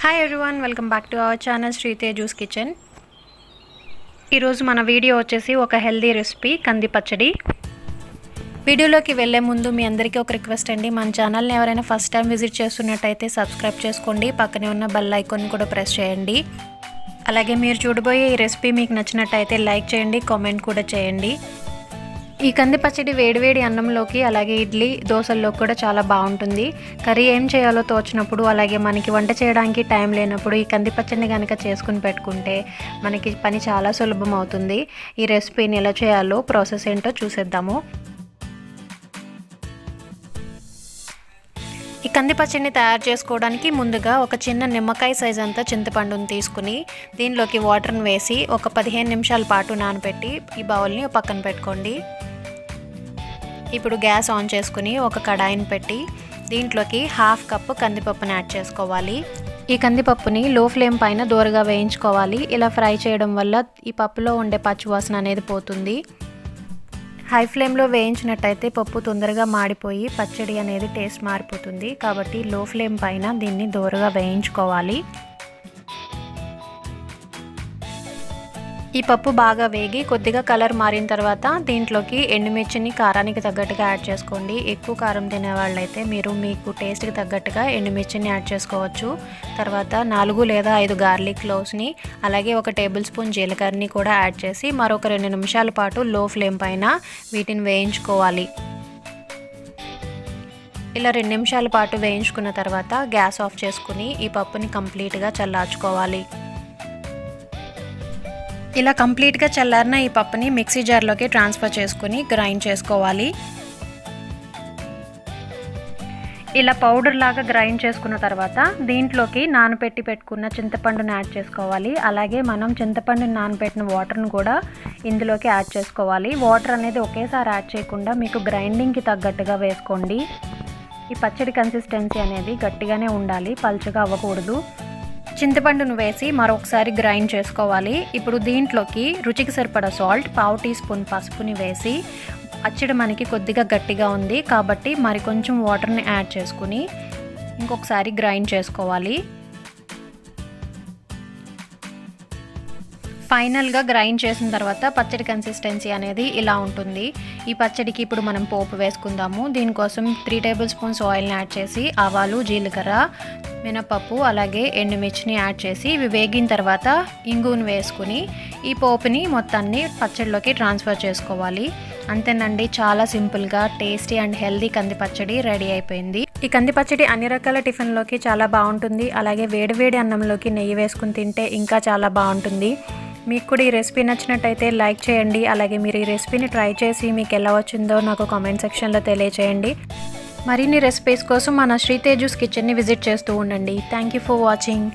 Hi everyone, welcome back to our channel Sriteju's kitchen. ఈరోజు మన video వచ్చేసి ఒక హెల్దీ రెసిపీ కంది పచ్చడి. వీడియోలోకి వెళ్ళే ముందు మీ అందరికీ ఒక రిక్వెస్ట్ అండి, మన ఛానల్ని ఎవరైనా ఫస్ట్ టైం విజిట్ చేస్తున్నట్టయితే సబ్స్క్రైబ్ చేసుకోండి, పక్కనే ఉన్న బెల్ ఐకాన్ కూడా ప్రెస్ చేయండి. అలాగే మీరు చూడబోయే ఈ రెసిపీ మీకు నచ్చినట్టయితే లైక్ చేయండి, కామెంట్ కూడా చేయండి. ఈ కంది పచ్చడి వేడివేడి అన్నంలోకి అలాగే ఇడ్లీ దోశల్లోకి కూడా చాలా బాగుంటుంది. కర్రీ ఏం చేయాలో తోచినప్పుడు అలాగే మనకి వంట చేయడానికి టైం లేనప్పుడు ఈ కంది పచ్చడిని కనుక చేసుకుని పెట్టుకుంటే మనకి పని చాలా సులభం అవుతుంది. ఈ రెసిపీని ఎలా చేయాలో ప్రాసెస్ ఏంటో చూసేద్దాము. ఈ కంది పచ్చడిని తయారు చేసుకోవడానికి ముందుగా ఒక చిన్న నిమ్మకాయ సైజ్ అంతా చింతపండుని తీసుకుని దీనిలోకి వాటర్ని వేసి ఒక 15 నిమిషాల పాటు నానబెట్టి ఈ బౌల్ని పక్కన పెట్టుకోండి. ఇప్పుడు గ్యాస్ ఆన్ చేసుకుని ఒక కడాయిని పెట్టి దీంట్లోకి 1/2 కప్పు కందిపప్పుని యాడ్ చేసుకోవాలి. ఈ కందిపప్పుని లో ఫ్లేమ్ పైన దూరగా వేయించుకోవాలి. ఇలా ఫ్రై చేయడం వల్ల ఈ పప్పులో ఉండే పచ్చివాసన అనేది పోతుంది. హై ఫ్లేమ్లో వేయించినట్టయితే పప్పు తొందరగా మాడిపోయి పచ్చడి అనేది టేస్ట్ మారిపోతుంది. కాబట్టి లో ఫ్లేమ్ పైన దీన్ని దూరగా వేయించుకోవాలి. ఈ పప్పు బాగా వేగి కొద్దిగా కలర్ మారిన తర్వాత దీంట్లోకి ఎండుమిర్చిని కారానికి తగ్గట్టుగా యాడ్ చేసుకోండి. ఎక్కువ కారం తినేవాళ్ళైతే మీకు టేస్ట్కి తగ్గట్టుగా ఎండుమిర్చిని యాడ్ చేసుకోవచ్చు. తర్వాత 4 లేదా 5 గార్లిక్ క్లోవ్స్ని అలాగే 1 టేబుల్ స్పూన్ జీలకర్రని కూడా యాడ్ చేసి మరొక 2 నిమిషాల పాటు లో ఫ్లేమ్ పైన వీటిని వేయించుకోవాలి. ఇలా 2 నిమిషాల పాటు వేయించుకున్న తర్వాత గ్యాస్ ఆఫ్ చేసుకుని ఈ పప్పుని కంప్లీట్గా చల్లార్చుకోవాలి. ఇలా కంప్లీట్గా చల్లారిన ఈ పప్పుని మిక్సీ జార్లోకి ట్రాన్స్ఫర్ చేసుకుని గ్రైండ్ చేసుకోవాలి. ఇలా పౌడర్ లాగా గ్రైండ్ చేసుకున్న తర్వాత దీంట్లోకి నానబెట్టి పెట్టుకున్న చింతపండుని యాడ్ చేసుకోవాలి. అలాగే మనం చింతపండుని నానబెట్టిన వాటర్ని కూడా ఇందులోకి యాడ్ చేసుకోవాలి. వాటర్ అనేది ఒకేసారి యాడ్ చేయకుండా మీకు గ్రైండింగ్కి తగ్గట్టుగా వేసుకోండి. ఈ పచ్చడి కన్సిస్టెన్సీ అనేది గట్టిగానే ఉండాలి, పల్చగా అవ్వకూడదు. చింతపండును వేసి మరొకసారి గ్రైండ్ చేసుకోవాలి. ఇప్పుడు దీంట్లోకి రుచికి సరిపడా సాల్ట్, 1/2 టీ స్పూన్ పసుపుని వేసి పచ్చడి మనకి కొద్దిగా గట్టిగా ఉంది కాబట్టి మరి కొంచెం వాటర్ని యాడ్ చేసుకుని ఇంకొకసారి గ్రైండ్ చేసుకోవాలి. ఫైనల్గా గ్రైండ్ చేసిన తర్వాత పచ్చడి కన్సిస్టెన్సీ అనేది ఇలా ఉంటుంది. ఈ పచ్చడికి ఇప్పుడు మనం పోపు వేసుకుందాము. దీనికోసం 3 టేబుల్ స్పూన్స్ ఆయిల్ని యాడ్ చేసి ఆవాలు, జీలకర్ర, మినపప్పు అలాగే ఎండుమిర్చిని యాడ్ చేసి ఇవి వేగిన తర్వాత ఇంగువను వేసుకుని ఈ పోపుని మొత్తాన్ని పచ్చడిలోకి ట్రాన్స్ఫర్ చేసుకోవాలి. అంతేనండి, చాలా సింపుల్గా టేస్టీ అండ్ హెల్దీ కంది పచ్చడి రెడీ అయిపోయింది. ఈ కంది పచ్చడి అన్ని రకాల టిఫిన్లోకి చాలా బాగుంటుంది. అలాగే వేడివేడి అన్నంలోకి నెయ్యి వేసుకుని తింటే ఇంకా చాలా బాగుంటుంది. మీకు కూడా ఈ రెసిపీ నచ్చినట్టయితే లైక్ చేయండి. అలాగే మీరు ఈ రెసిపీని ట్రై చేసి మీకు ఎలా వచ్చిందో నాకు కామెంట్ సెక్షన్లో తెలియచేయండి. మరిన్ని రెసిపీస్ కోసం మన శ్రీతేజూస్ కిచెన్ని విజిట్ చేస్తూ ఉండండి. Thank you for watching.